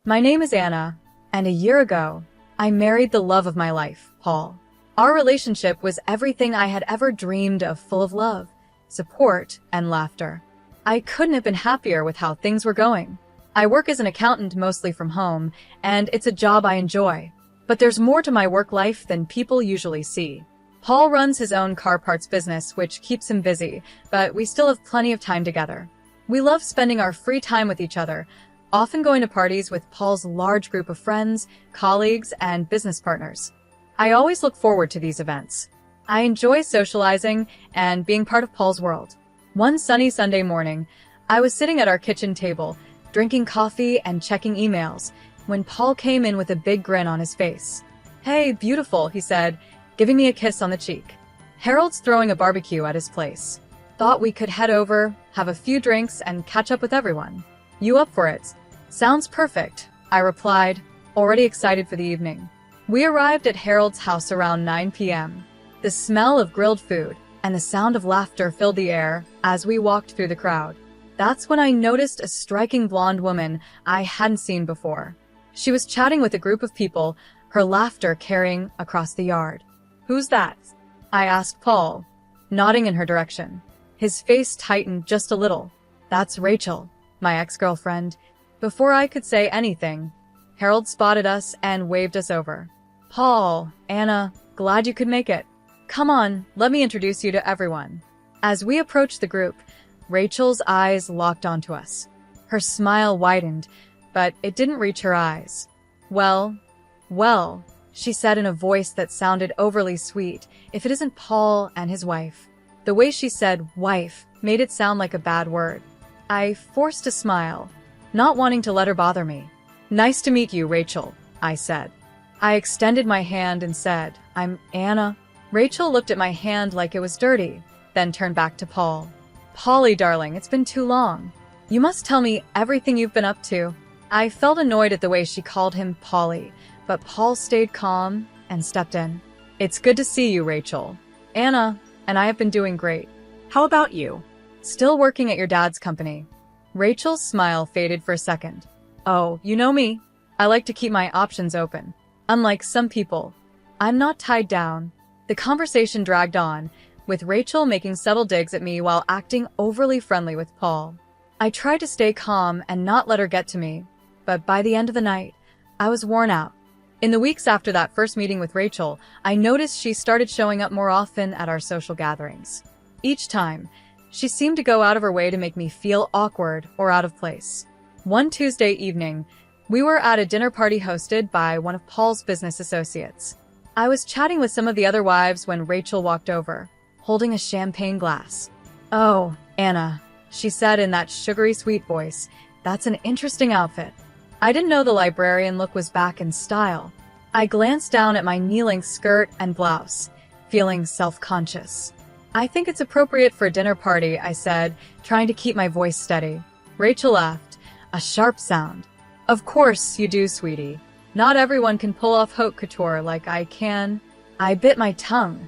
My name is Anna, and a year ago, I married the love of my life, Paul. Our relationship was everything I had ever dreamed of, full of love, support, and laughter. I couldn't have been happier with how things were going. I work as an accountant mostly from home, and it's a job I enjoy. But there's more to my work life than people usually see. Paul runs his own car parts business, which keeps him busy, but we still have plenty of time together. We love spending our free time with each other, often going to parties with Paul's large group of friends, colleagues, and business partners. I always look forward to these events. I enjoy socializing and being part of Paul's world. One sunny Sunday morning, I was sitting at our kitchen table, drinking coffee and checking emails, when Paul came in with a big grin on his face. "Hey, beautiful," he said, giving me a kiss on the cheek. "Harold's throwing a barbecue at his place. Thought we could head over, have a few drinks, and catch up with everyone. You up for it?" "Sounds perfect," I replied, already excited for the evening. We arrived at Harold's house around 9 p.m. The smell of grilled food and the sound of laughter filled the air as we walked through the crowd. That's when I noticed a striking blonde woman I hadn't seen before. She was chatting with a group of people, her laughter carrying across the yard. "Who's that?" I asked Paul, nodding in her direction. His face tightened just a little. "That's Rachel, my ex-girlfriend." Before I could say anything, Harold spotted us and waved us over. "Paul, Anna, glad you could make it. Come on, let me introduce you to everyone." As we approached the group, Rachel's eyes locked onto us. Her smile widened, but it didn't reach her eyes. Well, she said in a voice that sounded overly sweet, "if it isn't Paul and his wife." The way she said wife made it sound like a bad word. I forced a smile, not wanting to let her bother me. "Nice to meet you, Rachel," I said. I extended my hand and said, "I'm Anna." Rachel looked at my hand like it was dirty, then turned back to Paul. "Polly, darling, it's been too long. You must tell me everything you've been up to." I felt annoyed at the way she called him Polly, but Paul stayed calm and stepped in. "It's good to see you, Rachel. Anna and I have been doing great. How about you? Still working at your dad's company?" Rachel's smile faded for a second. "Oh, you know me. I like to keep my options open. Unlike some people, I'm not tied down." The conversation dragged on, with Rachel making subtle digs at me while acting overly friendly with Paul. I tried to stay calm and not let her get to me, but by the end of the night, I was worn out. In the weeks after that first meeting with Rachel, I noticed she started showing up more often at our social gatherings. Each time, she seemed to go out of her way to make me feel awkward or out of place. One Tuesday evening, we were at a dinner party hosted by one of Paul's business associates. I was chatting with some of the other wives when Rachel walked over, holding a champagne glass. "Oh, Anna," she said in that sugary sweet voice, "that's an interesting outfit." I didn't know the librarian look was back in style. I glanced down at my knee-length skirt and blouse, feeling self-conscious. "I think it's appropriate for a dinner party," I said, trying to keep my voice steady. Rachel laughed, a sharp sound. "Of course you do, sweetie. Not everyone can pull off haute couture like I can." I bit my tongue,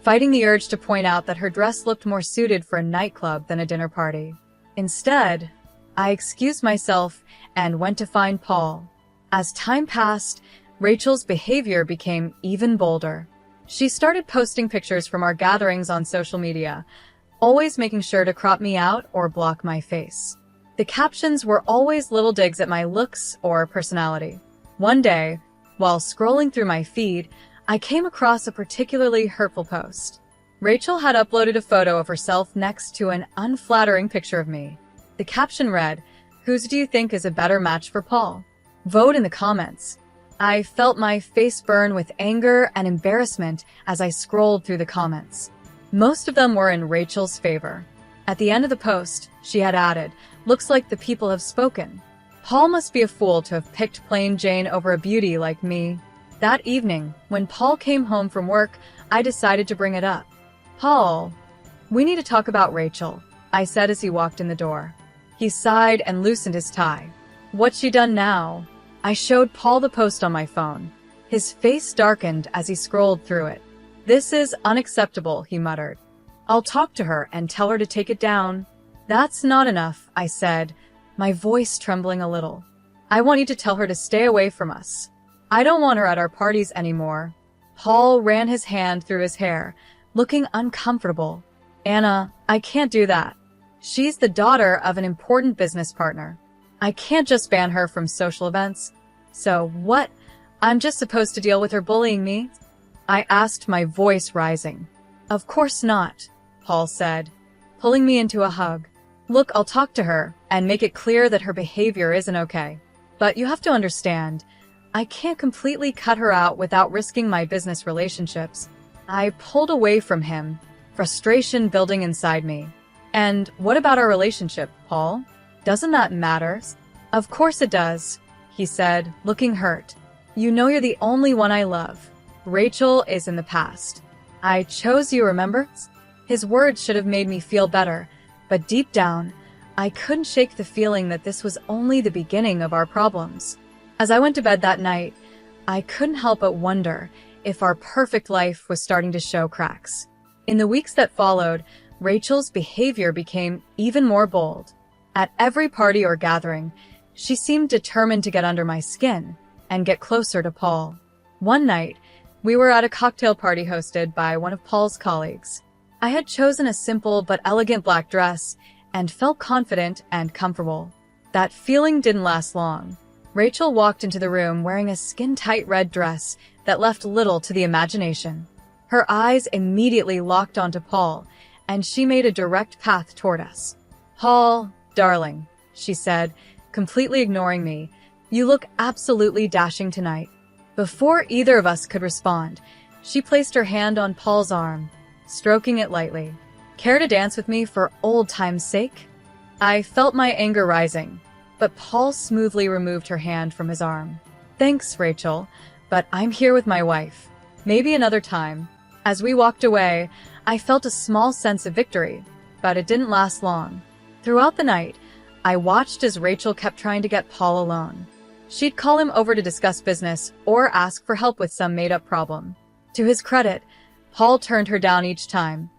fighting the urge to point out that her dress looked more suited for a nightclub than a dinner party. Instead, I excused myself and went to find Paul. As time passed, Rachel's behavior became even bolder. She started posting pictures from our gatherings on social media, always making sure to crop me out or block my face. The captions were always little digs at my looks or personality. One day, while scrolling through my feed, I came across a particularly hurtful post. Rachel had uploaded a photo of herself next to an unflattering picture of me. The caption read, "Whose do you think is a better match for Paul? Vote in the comments." I felt my face burn with anger and embarrassment as I scrolled through the comments. Most of them were in Rachel's favor. At the end of the post, she had added, "Looks like the people have spoken. Paul must be a fool to have picked plain Jane over a beauty like me." That evening, when Paul came home from work, I decided to bring it up. "Paul, we need to talk about Rachel," I said as he walked in the door. He sighed and loosened his tie. "What's she done now?" I showed Paul the post on my phone. His face darkened as he scrolled through it. "This is unacceptable," he muttered. "I'll talk to her and tell her to take it down." "That's not enough," I said, my voice trembling a little. I want you to tell her to stay away from us. I don't want her at our parties anymore." Paul ran his hand through his hair, looking uncomfortable. "Anna, I can't do that. She's the daughter of an important business partner. I can't just ban her from social events. So what? I'm just supposed to deal with her bullying me?" I asked, my voice rising. "Of course not," Paul said, pulling me into a hug. "Look, I'll talk to her and make it clear that her behavior isn't okay. But you have to understand, I can't completely cut her out without risking my business relationships." I pulled away from him, frustration building inside me. "And what about our relationship, Paul? Doesn't that matter?" "Of course it does," he said, looking hurt. "You know you're the only one I love. Rachel is in the past. I chose you, remember?" His words should have made me feel better, but deep down, I couldn't shake the feeling that this was only the beginning of our problems. As I went to bed that night, I couldn't help but wonder if our perfect life was starting to show cracks. In the weeks that followed, Rachel's behavior became even more bold. At every party or gathering, she seemed determined to get under my skin and get closer to Paul. One night, we were at a cocktail party hosted by one of Paul's colleagues. I had chosen a simple but elegant black dress and felt confident and comfortable. That feeling didn't last long. Rachel walked into the room wearing a skin-tight red dress that left little to the imagination. Her eyes immediately locked onto Paul, and she made a direct path toward us. "Paul, darling," she said, completely ignoring me, "you look absolutely dashing tonight." Before either of us could respond, she placed her hand on Paul's arm, stroking it lightly. "Care to dance with me for old time's sake?" I felt my anger rising, but Paul smoothly removed her hand from his arm. "Thanks, Rachel, but I'm here with my wife. Maybe another time." As we walked away, I felt a small sense of victory, but it didn't last long. Throughout the night, I watched as Rachel kept trying to get Paul alone. She'd call him over to discuss business or ask for help with some made-up problem. To his credit, Paul turned her down each time,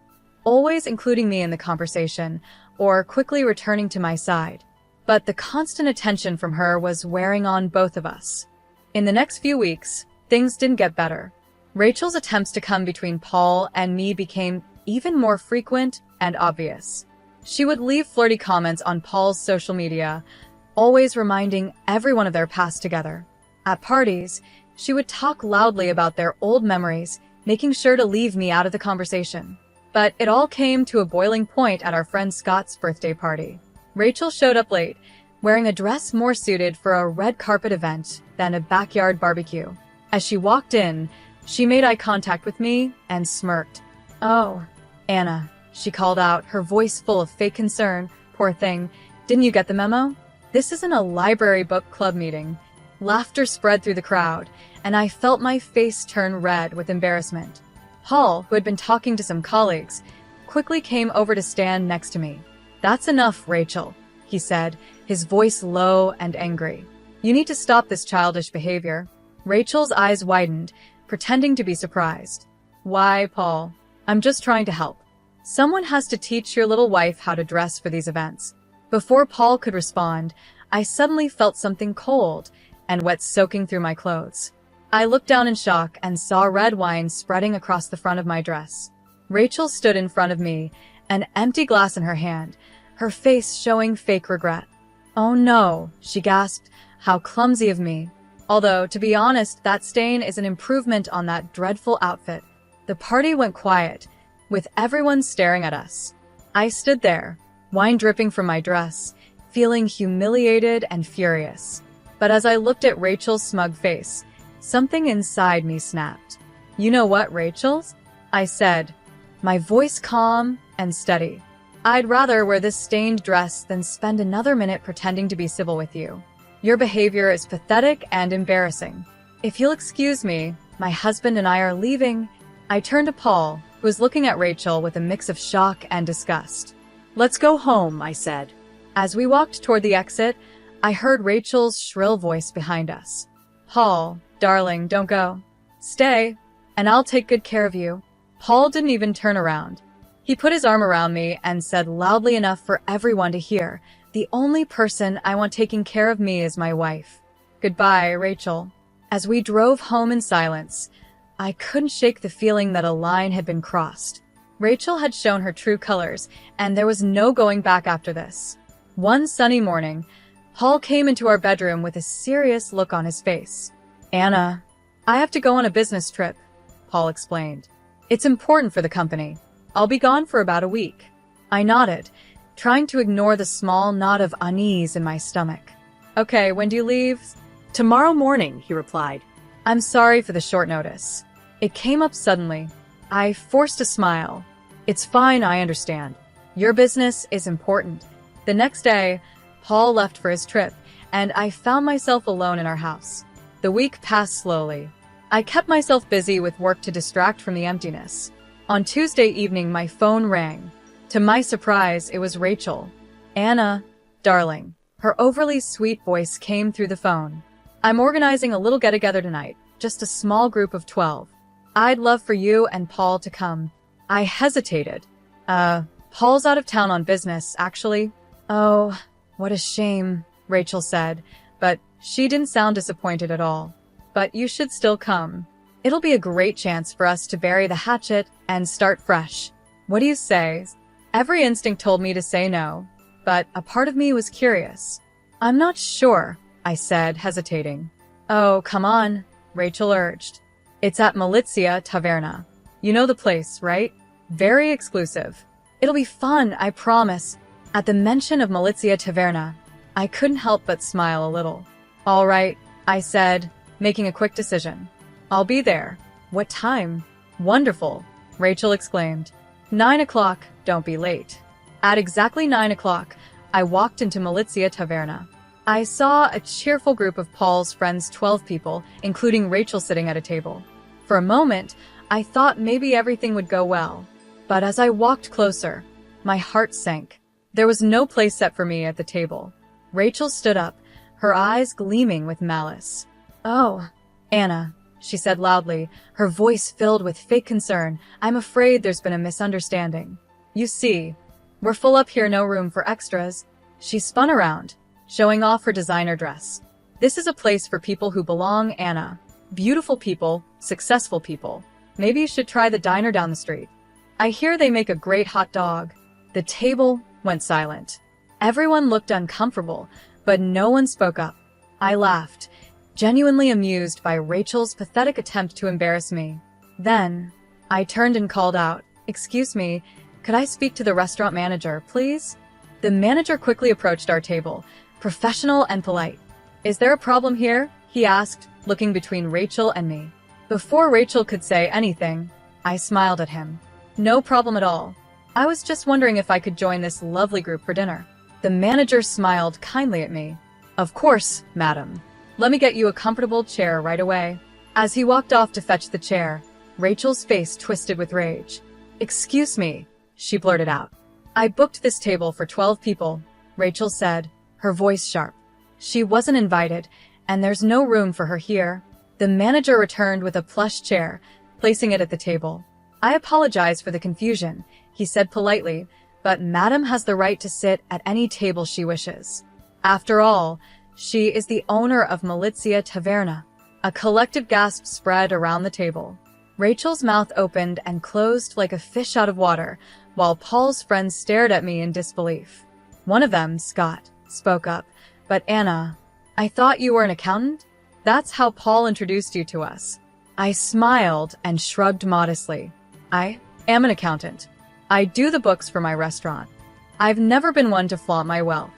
always including me in the conversation or quickly returning to my side. But the constant attention from her was wearing on both of us. In the next few weeks, things didn't get better. Rachel's attempts to come between Paul and me became even more frequent and obvious. She would leave flirty comments on Paul's social media, always reminding everyone of their past together. At parties, she would talk loudly about their old memories, making sure to leave me out of the conversation. But it all came to a boiling point at our friend Scott's birthday party. Rachel showed up late, wearing a dress more suited for a red carpet event than a backyard barbecue. As she walked in, she made eye contact with me and smirked. "Oh, Anna," she called out, her voice full of fake concern. "Poor thing, didn't you get the memo? This isn't a library book club meeting." Laughter spread through the crowd, and I felt my face turn red with embarrassment. Paul, who had been talking to some colleagues, quickly came over to stand next to me. "That's enough, Rachel," he said, his voice low and angry. "You need to stop this childish behavior." Rachel's eyes widened, pretending to be surprised. "Why, Paul? I'm just trying to help. Someone has to teach your little wife how to dress for these events." Before Paul could respond, I suddenly felt something cold and wet soaking through my clothes. I looked down in shock and saw red wine spreading across the front of my dress. Rachel stood in front of me, an empty glass in her hand, her face showing fake regret. "Oh no," she gasped, "how clumsy of me." Although, to be honest, that stain is an improvement on that dreadful outfit. The party went quiet, with everyone staring at us. I stood there, wine dripping from my dress, feeling humiliated and furious. But as I looked at Rachel's smug face, something inside me snapped. "You know what, Rachel?" I said, my voice calm and steady. "I'd rather wear this stained dress than spend another minute pretending to be civil with you. Your behavior is pathetic and embarrassing. If you'll excuse me, my husband and I are leaving." I turned to Paul, who was looking at Rachel with a mix of shock and disgust. "Let's go home," I said. As we walked toward the exit, I heard Rachel's shrill voice behind us. "Paul, darling, don't go. Stay, and I'll take good care of you." Paul didn't even turn around. He put his arm around me and said loudly enough for everyone to hear, The only person I want taking care of me is my wife. Goodbye, Rachel. As we drove home in silence, I couldn't shake the feeling that a line had been crossed. Rachel had shown her true colors, and there was no going back after this. One sunny morning, Paul came into our bedroom with a serious look on his face. Anna, I have to go on a business trip, Paul explained. It's important for the company. I'll be gone for about a week. I nodded, trying to ignore the small knot of unease in my stomach. Okay, when do you leave? Tomorrow morning, he replied. I'm sorry for the short notice. It came up suddenly. I forced a smile. It's fine, I understand. Your business is important. The next day, Paul left for his trip, and I found myself alone in our house. The week passed slowly. I kept myself busy with work to distract from the emptiness. On Tuesday evening, my phone rang. To my surprise, it was Rachel. Anna, darling. Her overly sweet voice came through the phone. I'm organizing a little get-together tonight, just a small group of 12. I'd love for you and Paul to come. I hesitated. Paul's out of town on business, actually. Oh, what a shame, Rachel said, but she didn't sound disappointed at all. But you should still come. It'll be a great chance for us to bury the hatchet and start fresh. What do you say? Every instinct told me to say no, but a part of me was curious. I'm not sure, I said, hesitating. Oh, come on, Rachel urged. It's at Malizia Taverna. You know the place, right? Very exclusive. It'll be fun, I promise. At the mention of Malizia Taverna, I couldn't help but smile a little. All right, I said, making a quick decision. I'll be there. What time? Wonderful, Rachel exclaimed. 9 o'clock, don't be late. At exactly 9 o'clock, I walked into Malizia Taverna. I saw a cheerful group of Paul's friends, 12 people, including Rachel sitting at a table. For a moment, I thought maybe everything would go well. But as I walked closer, my heart sank. There was no place set for me at the table. Rachel stood up, her eyes gleaming with malice. Oh, Anna, she said loudly, her voice filled with fake concern. I'm afraid there's been a misunderstanding. You see, we're full up here, no room for extras. She spun around, showing off her designer dress. This is a place for people who belong, Anna. Beautiful people, successful people. Maybe you should try the diner down the street. I hear they make a great hot dog. The table went silent. Everyone looked uncomfortable, but no one spoke up. I laughed, genuinely amused by Rachel's pathetic attempt to embarrass me. Then, I turned and called out, "Excuse me, could I speak to the restaurant manager, please?" The manager quickly approached our table, professional and polite. "Is there a problem here?" he asked, looking between Rachel and me. Before Rachel could say anything, I smiled at him. "No problem at all. I was just wondering if I could join this lovely group for dinner." The manager smiled kindly at me. "Of course, madam. Let me get you a comfortable chair right away." As he walked off to fetch the chair, Rachel's face twisted with rage. "Excuse me," she blurted out. "I booked this table for 12 people," Rachel said, her voice sharp. "She wasn't invited, and there's no room for her here." The manager returned with a plush chair, placing it at the table. "I apologize for the confusion," he said politely, "but Madam has the right to sit at any table she wishes. After all, she is the owner of Malizia Taverna." A collective gasp spread around the table. Rachel's mouth opened and closed like a fish out of water, while Paul's friends stared at me in disbelief. One of them, Scott, spoke up, "But Anna, I thought you were an accountant? That's how Paul introduced you to us." I smiled and shrugged modestly. "I am an accountant. I do the books for my restaurant. I've never been one to flaunt my wealth.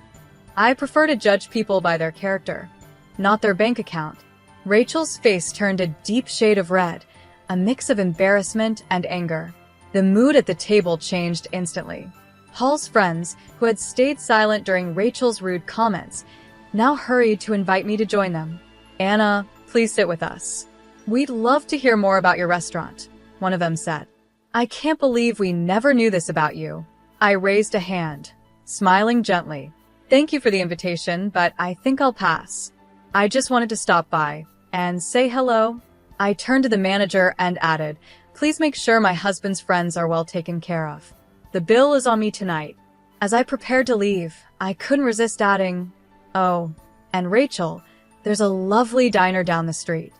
I prefer to judge people by their character, not their bank account." Rachel's face turned a deep shade of red, a mix of embarrassment and anger. The mood at the table changed instantly. Paul's friends, who had stayed silent during Rachel's rude comments, now hurried to invite me to join them. "Anna, please sit with us. We'd love to hear more about your restaurant," one of them said. "I can't believe we never knew this about you." I raised a hand, smiling gently. "Thank you for the invitation, but I think I'll pass. I just wanted to stop by and say hello." I turned to the manager and added, "Please make sure my husband's friends are well taken care of. The bill is on me tonight." As I prepared to leave, I couldn't resist adding, "Oh, and Rachel, there's a lovely diner down the street.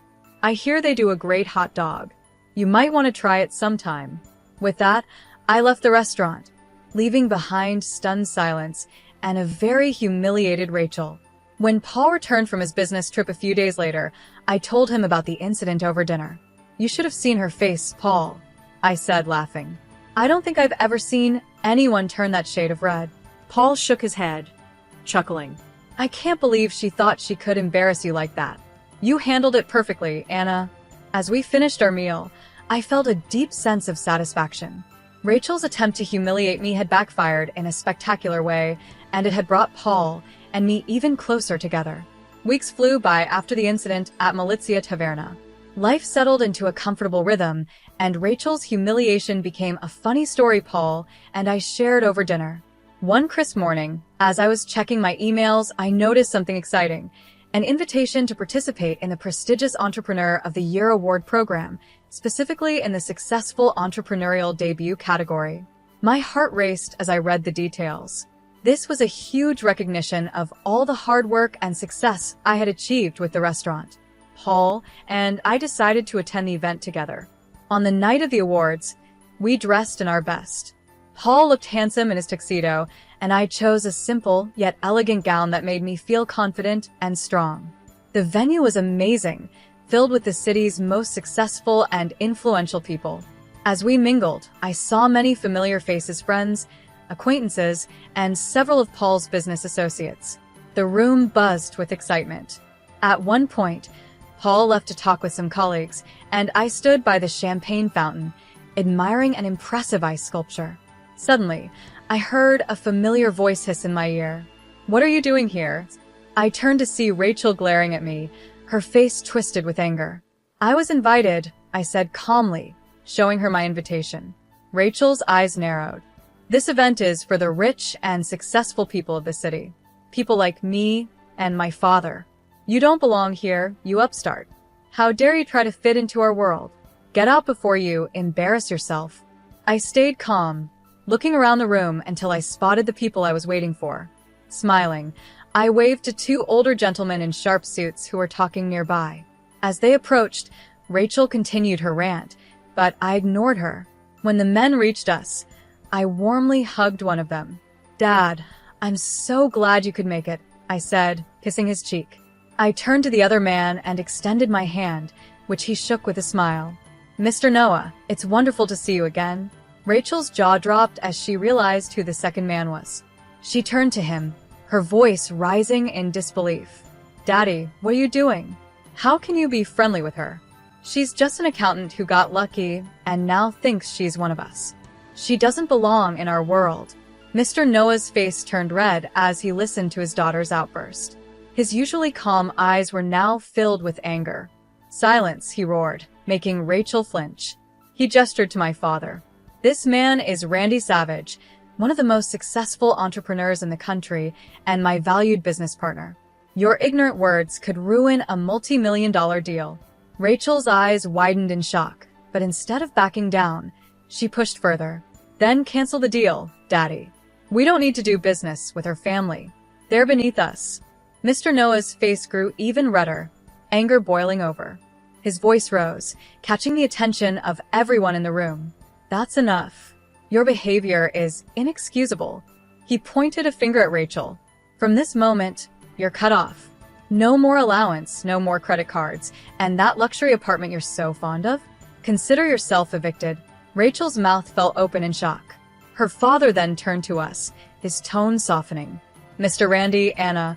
I hear they do a great hot dog. You might want to try it sometime." With that, I left the restaurant, leaving behind stunned silence and a very humiliated Rachel. When Paul returned from his business trip a few days later, I told him about the incident over dinner. "You should have seen her face, Paul," I said, laughing. "I don't think I've ever seen anyone turn that shade of red." Paul shook his head, chuckling. "I can't believe she thought she could embarrass you like that. You handled it perfectly, Anna." As we finished our meal, I felt a deep sense of satisfaction. Rachel's attempt to humiliate me had backfired in a spectacular way, and it had brought Paul and me even closer together. Weeks flew by after the incident at Malizia Taverna. Life settled into a comfortable rhythm, and Rachel's humiliation became a funny story Paul and I shared over dinner. One crisp morning, as I was checking my emails, I noticed something exciting: an invitation to participate in the prestigious Entrepreneur of the Year award program, specifically in the Successful Entrepreneurial Debut category. My heart raced as I read the details. This was a huge recognition of all the hard work and success I had achieved with the restaurant. Paul and I decided to attend the event together. On the night of the awards, we dressed in our best. Paul looked handsome in his tuxedo, and I chose a simple yet elegant gown that made me feel confident and strong. The venue was amazing, filled with the city's most successful and influential people. As we mingled, I saw many familiar faces, friends, acquaintances, and several of Paul's business associates. The room buzzed with excitement. At one point, Paul left to talk with some colleagues, and I stood by the champagne fountain, admiring an impressive ice sculpture. Suddenly, I heard a familiar voice hiss in my ear. "What are you doing here?" I turned to see Rachel glaring at me, her face twisted with anger. "I was invited," I said calmly, showing her my invitation. Rachel's eyes narrowed. "This event is for the rich and successful people of the city. People like me and my father. You don't belong here, you upstart. How dare you try to fit into our world? Get out before you embarrass yourself." I stayed calm, looking around the room until I spotted the people I was waiting for. Smiling, I waved to two older gentlemen in sharp suits who were talking nearby. As they approached, Rachel continued her rant, but I ignored her. When the men reached us, I warmly hugged one of them. "Dad, I'm so glad you could make it," I said, kissing his cheek. I turned to the other man and extended my hand, which he shook with a smile. "Mr. Noah, it's wonderful to see you again." Rachel's jaw dropped as she realized who the second man was. She turned to him, her voice rising in disbelief. "Daddy, what are you doing? How can you be friendly with her? She's just an accountant who got lucky and now thinks she's one of us. She doesn't belong in our world." Mr. Noah's face turned red as he listened to his daughter's outburst. His usually calm eyes were now filled with anger. "Silence," he roared, making Rachel flinch. He gestured to my father. "This man is Randy Savage, one of the most successful entrepreneurs in the country and my valued business partner. Your ignorant words could ruin a multi-million-dollar deal." Rachel's eyes widened in shock, but instead of backing down, she pushed further. "Then cancel the deal, Daddy. We don't need to do business with her family. They're beneath us." Mr. Noah's face grew even redder, anger boiling over. His voice rose, catching the attention of everyone in the room. "That's enough. Your behavior is inexcusable." He pointed a finger at Rachel. "From this moment, you're cut off. No more allowance, no more credit cards, and that luxury apartment you're so fond of? Consider yourself evicted." Rachel's mouth fell open in shock. Her father then turned to us, his tone softening. "Mr. Randy, Anna,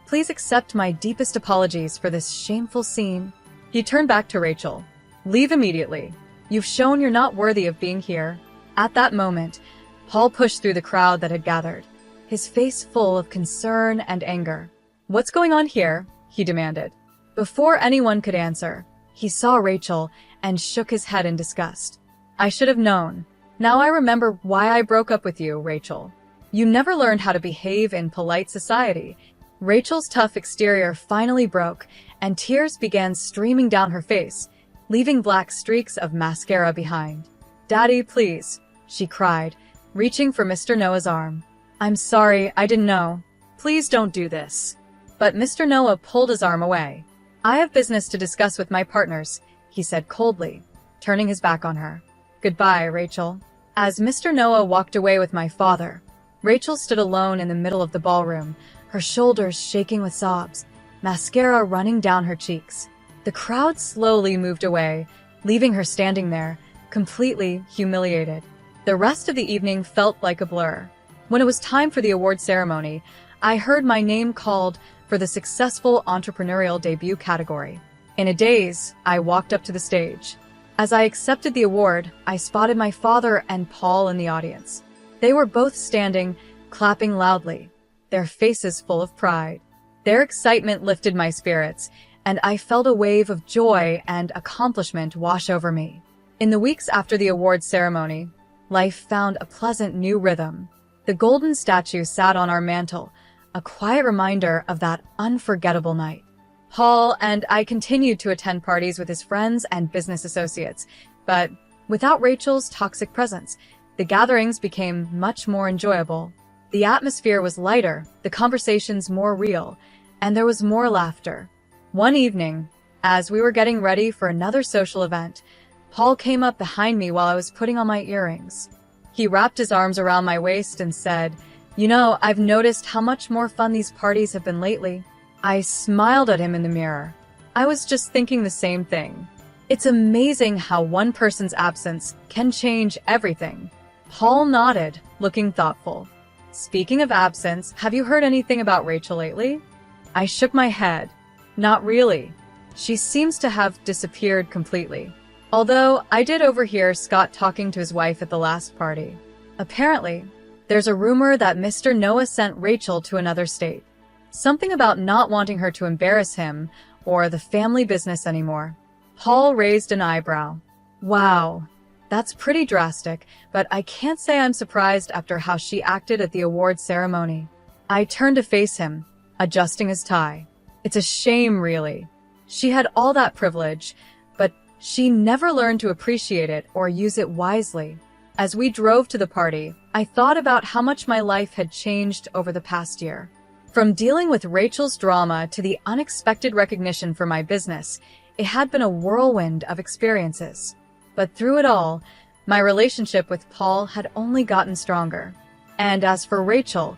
please accept my deepest apologies for this shameful scene." He turned back to Rachel. "Leave immediately. You've shown you're not worthy of being here." At that moment, Paul pushed through the crowd that had gathered, his face full of concern and anger. "What's going on here?" he demanded. Before anyone could answer, he saw Rachel and shook his head in disgust. "I should have known. Now I remember why I broke up with you, Rachel. You never learned how to behave in polite society." Rachel's tough exterior finally broke, and tears began streaming down her face, leaving black streaks of mascara behind. "Daddy, please," she cried, reaching for Mr. Noah's arm. "I'm sorry, I didn't know." Please don't do this. But Mr. Noah pulled his arm away. I have business to discuss with my partners, he said coldly, turning his back on her. Goodbye, Rachel. As Mr. Noah walked away with my father, Rachel stood alone in the middle of the ballroom, her shoulders shaking with sobs, mascara running down her cheeks. The crowd slowly moved away, leaving her standing there, completely humiliated. The rest of the evening felt like a blur. When it was time for the award ceremony, I heard my name called for the Successful Entrepreneurial Debut category. In a daze, I walked up to the stage. As I accepted the award, I spotted my father and Paul in the audience. They were both standing, clapping loudly, their faces full of pride. Their excitement lifted my spirits, and I felt a wave of joy and accomplishment wash over me. In the weeks after the award ceremony, life found a pleasant new rhythm. The golden statue sat on our mantel, a quiet reminder of that unforgettable night. Paul and I continued to attend parties with his friends and business associates, but without Rachel's toxic presence, the gatherings became much more enjoyable. The atmosphere was lighter, the conversations more real, and there was more laughter. One evening, as we were getting ready for another social event, Paul came up behind me while I was putting on my earrings. He wrapped his arms around my waist and said, "You know, I've noticed how much more fun these parties have been lately." I smiled at him in the mirror. I was just thinking the same thing. It's amazing how one person's absence can change everything. Paul nodded, looking thoughtful. Speaking of absence, have you heard anything about Rachel lately? I shook my head. Not really. She seems to have disappeared completely. Although I did overhear Scott talking to his wife at the last party. Apparently, there's a rumor that Mr. Noah sent Rachel to another state. Something about not wanting her to embarrass him or the family business anymore. Paul raised an eyebrow. Wow, that's pretty drastic, but I can't say I'm surprised after how she acted at the award ceremony. I turned to face him, adjusting his tie. It's a shame, really. She had all that privilege, but she never learned to appreciate it or use it wisely. As we drove to the party, I thought about how much my life had changed over the past year. From dealing with Rachel's drama to the unexpected recognition for my business, it had been a whirlwind of experiences. But through it all, my relationship with Paul had only gotten stronger. And as for Rachel,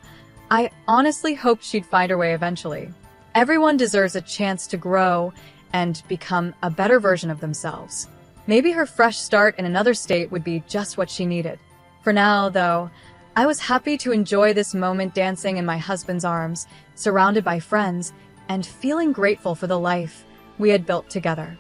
I honestly hoped she'd find her way eventually. Everyone deserves a chance to grow and become a better version of themselves. Maybe her fresh start in another state would be just what she needed. For now, though, I was happy to enjoy this moment dancing in my husband's arms, surrounded by friends, and feeling grateful for the life we had built together.